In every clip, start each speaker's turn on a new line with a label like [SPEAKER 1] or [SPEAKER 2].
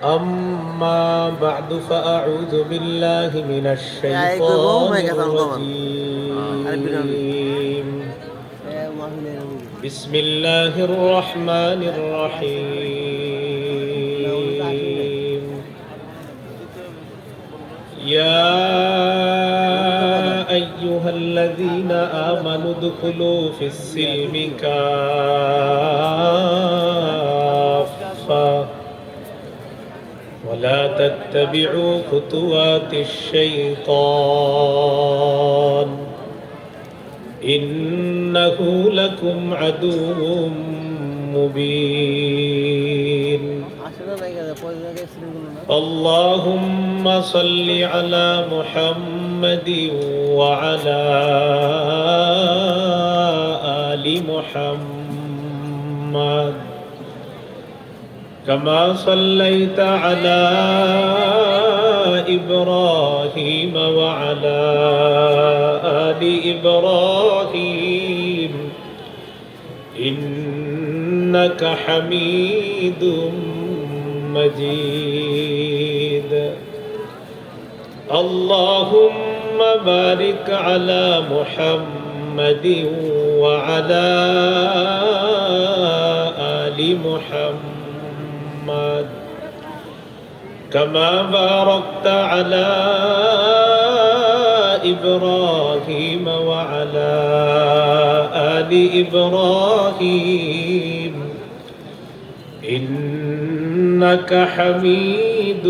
[SPEAKER 1] أما بعد فأعوذ بالله من الشيطان الرجيم بسم الله الرحمن الرحيم يا أيها الذين آمنوا ادخلوا في السلم كافة ولا تتبعوا خطوات الشيطان إنه لكم عدو مبين اللهم صل على محمد وعلى آل محمد كما صليت على إبراهيم وعلى آل إبراهيم إنك حميد مجيد اللهم بارك على محمد وعلى آل محمد كما باركت على إبراهيم وعلى آل إبراهيم إنك حميد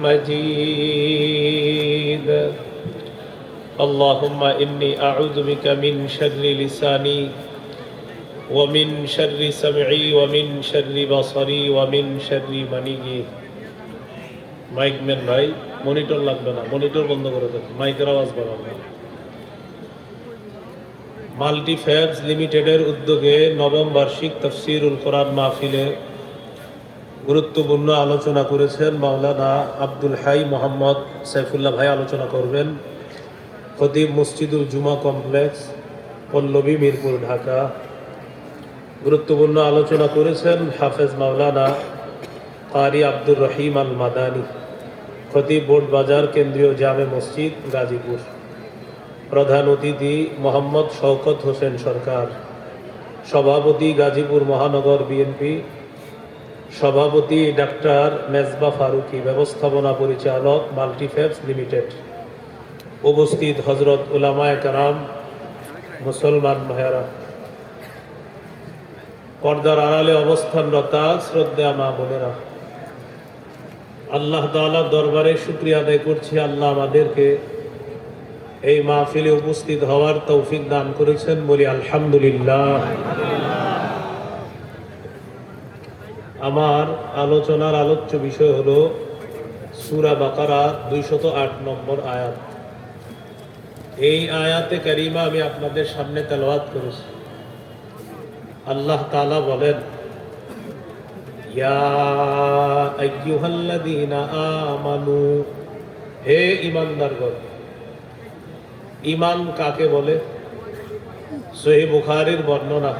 [SPEAKER 1] مجيد اللهم إني أعوذ بك من شر لساني ومن شر سمعي ومن شر بصري ومن شر مني mic man ভাই monitor লাগবে না, মনিটর বন্ধ করে দেন, মাইকের আওয়াজ বাড়াবেন। মাল্টিফ্যাবস লিমিটেডের উদ্যোগে নবম বার্ষিক তাফসীরুল কোরআন মাহফিলে গুরুত্বপূর্ণ আলোচনা করেছেন মাওলানা আব্দুল হাই মোহাম্মদ সাইফুল্লাহ ভাই। আলোচনা করবেন খতিব মসজিদুল জুমা কমপ্লেক্স, পল্লবী, মিরপুর, ঢাকা। গুরুত্বপূর্ণ আলোচনা করেছেন হাফেজ মাওলানা কারি আব্দুর রহিম আল মাদানী, খতিব বোর্ড বাজার, কেন্দ্রীয় জামে মসজিদ, গাজীপুর। প্রধান অতিথি মোহাম্মদ শওকত হোসেন সরকার, সভাপতি গাজীপুর মহানগর বিএনপি, সভাপতি ডাক্তার মেজবা ফারুকি, ব্যবস্থাপনা পরিচালক মাল্টিফ্যাবস লিমিটেড। উপস্থিত হজরত উলামায়ে কেরাম, মুসলমান ভাইয়েরা, পর্দার আড়ালে অবস্থানরতা শ্রদ্ধা মা বোনেরা, আল্লাহ তাআলার দরবারে শুকরিয়া আদায় করছি। আল্লাহ আমাদেরকে এই মাহফিলে উপস্থিত হওয়ার তৌফিক দান করেছেন, বলি আলহামদুলিল্লাহ। আমার আলোচনার আলোচ্য বিষয় হলো সূরা বাকারা 208 নম্বর আয়াত। এই আয়াতে কারিমা আমি আপনাদের সামনে তেলাওয়াত করেছি। আল্লাহ তাআলা বলেন, ইয়া আইয়ুহাল্লাযীনা আমানু, হে ঈমানদারগণ। ঈমান কাকে বলে? সহিহ বুখারীর বর্ণনা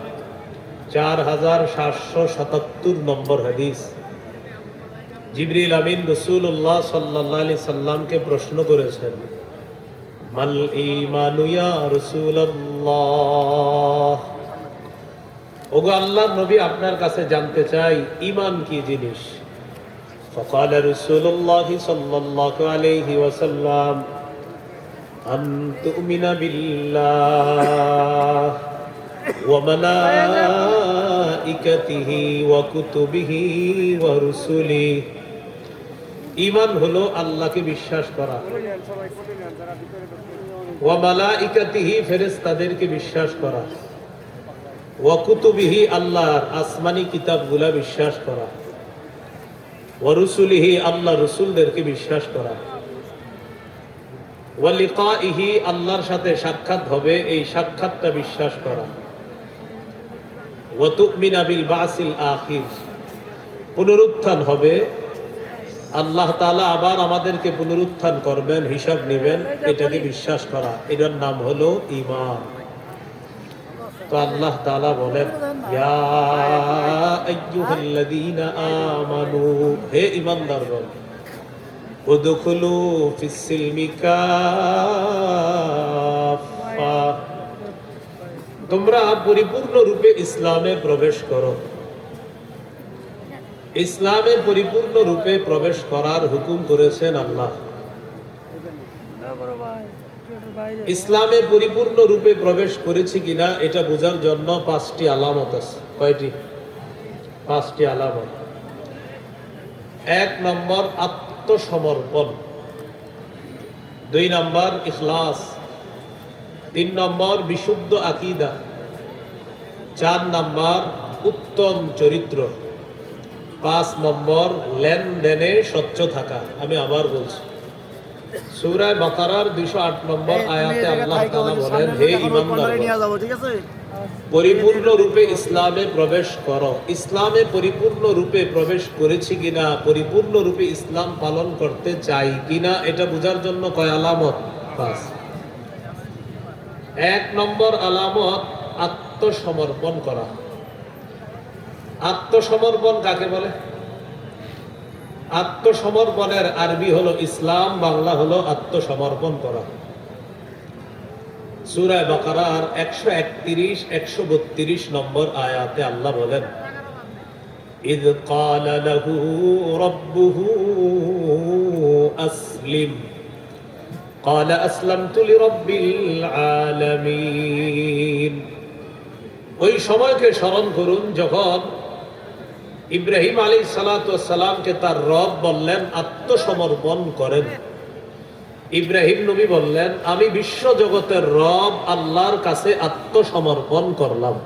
[SPEAKER 1] 4777 নম্বর হাদিস। জিবরিল আমিন রাসূলুল্লাহ সাল্লাল্লাহু আলাইহি সাল্লামকে প্রশ্ন করেছেন, মাল ঈমানু ইয়া রাসূলুল্লাহ। ওগো আল্লাহর নবী, আপনার কাছে জানতে চাই ঈমান কি জিনিস। ফাকাল রাসূলুল্লাহ সাল্লাল্লাহু আলাইহি ওয়াসাল্লাম, আন তুমিনা বিল্লাহ ওয়া মালাইকাতিহি ওয়া কুতুবিহি ওয়া রুসুলিহি। ঈমান হলো আল্লাহকে বিশ্বাস করা, ওয়া মালাইকাতিহি, ফেরেশতাদেরকে বিশ্বাস করা, ওয়া কুতুবিহি, আল্লাহর আসমানি কিতাবগুলা বিশ্বাস করা, ওয়া রুসুলিহি, আল্লাহ রসুলদেরকে বিশ্বাস করা, ওয়া লিকাইহি, আল্লাহর সাথে সাক্ষাৎ হবে, এই সাক্ষাৎটা বিশ্বাস করা, ওয়া তুমিনা বিল বাসিল আখির, পুনরুত্থান হবে, আল্লাহ তাআলা আবার আমাদেরকে পুনরুত্থান করবেন, হিসাব নেবেন, এটাকে বিশ্বাস করা। এটার নাম হলো ঈমান। তো আল্লাহ তাআলা বলেন, ইয়া আইয়ুহাল্লাযীনা আমানু, হে ঈমানদারগণ, উদখুলু ফিস সিলমি কাফা, তোমরা পরিপূর্ণ রূপে ইসলামে প্রবেশ করো। ইসলামে পরিপূর্ণ রূপে প্রবেশ করার হুকুম করেছেন আল্লাহ। ইসলামে পরিপূর্ণ রূপে প্রবেশ করেছি কিনা এটা বোঝার জন্য 5টি আলামত আছে। কয়টি? 5টি আলামত। 1 নম্বর আত্মসমর্পণ, 2 নম্বর ইখলাস, 3 নম্বর বিশুদ্ধ আকীদা, 4 নম্বর উত্তম চরিত্র, 5 নম্বর লেনদেনে স্বচ্ছ থাকা। আমি আবার বলছি, সূরা বাকারার 208 নম্বর আয়াতে আল্লাহ তাআলা বলেন, হে ঈমানদারগণ, পরিপূর্ণ রূপে ইসলামে প্রবেশ করো। ইসলামে পরিপূর্ণ রূপে প্রবেশ করেছি কিনা, পরিপূর্ণ রূপে ইসলাম পালন করতে চাই কিনা এটা বোঝার জন্য কয় আলামত? 5। 1 নম্বর আলামত আত্মসমর্পণ করা। আত্মসমর্পণ কাকে বলে? আত্মসমর্পণের আরবি হলো ইসলাম, বাংলা হলো আত্মসমর্পণ করা। সূরা বাকারার 131-132 নম্বর আয়াতে আল্লাহ বলেন, ইয ক্বালা লাহু রাব্বুহু আসলিম ক্বালা আসলামতু লিরাব্বিল আলামিন। ওই সময়কে স্মরণ করুন যখন ইব্রাহিম আলাইহিস সালাতু ওয়াস সালামকে তার রব বললেন আত্মসমর্পণ করেন। ইব্রাহিম নবী বললেন, আমি বিশ্ব জগতের রব আল্লাহর কাছে আত্মসমর্পণ করলাম।